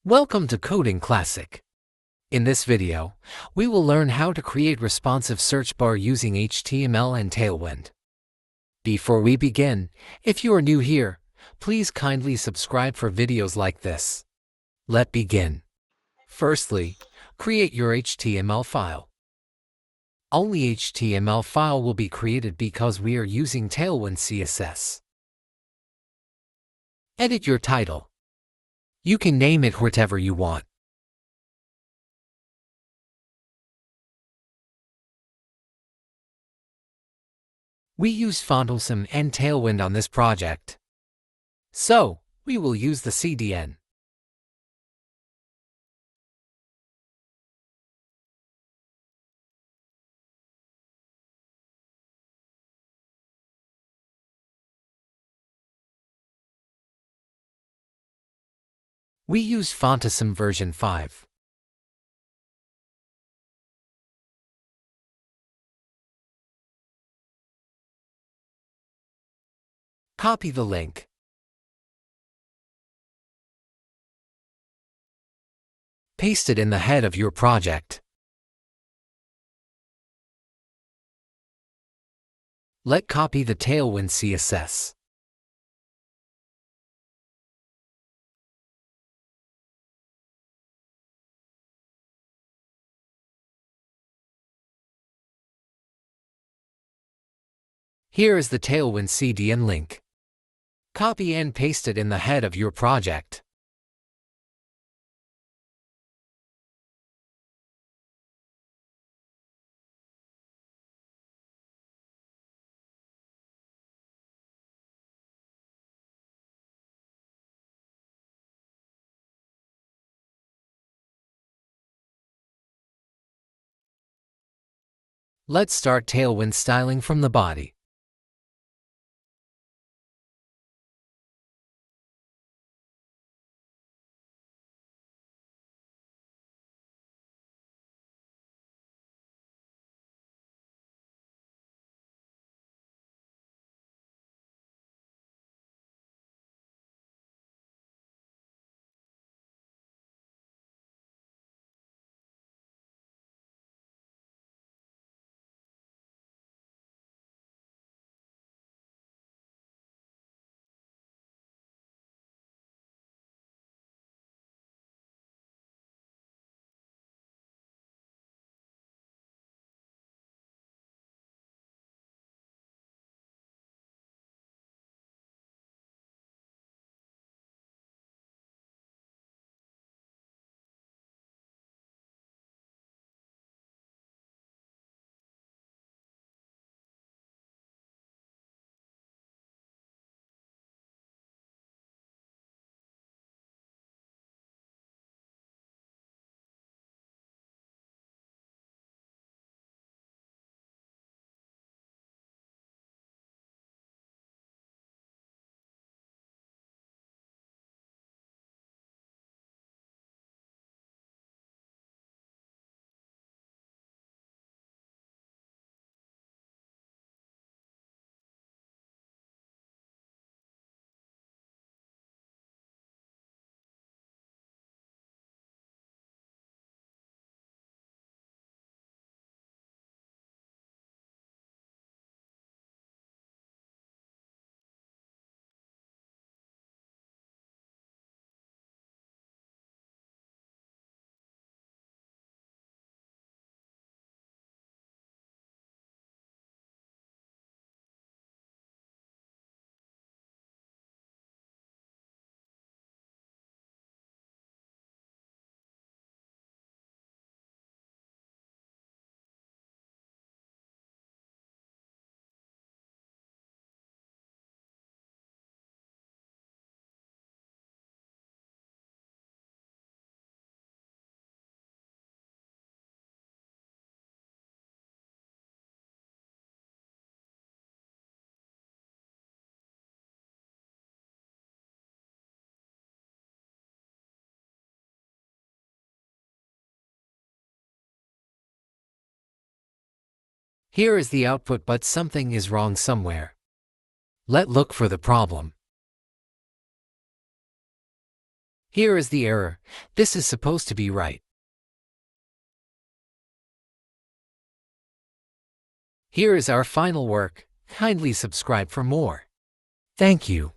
Welcome to Coding Classic. In this video, we will learn how to create responsive search bar using HTML and Tailwind. Before we begin, if you are new here, please kindly subscribe for videos like this. Let's begin. Firstly, create your HTML file. Only HTML file will be created because we are using Tailwind CSS. Edit your title. You can name it whatever you want. We use Fontalsome and Tailwind on this project, so we will use the CDN. We use Fontalsome version 5. Copy the link. Paste it in the head of your project. Let's copy the Tailwind CSS. Here is the Tailwind CDN link. Copy and paste it in the head of your project. Let's start Tailwind styling from the body. Here is the output, but something is wrong somewhere. Let's look for the problem. Here is the error. This is supposed to be right. Here is our final work. Kindly subscribe for more. Thank you.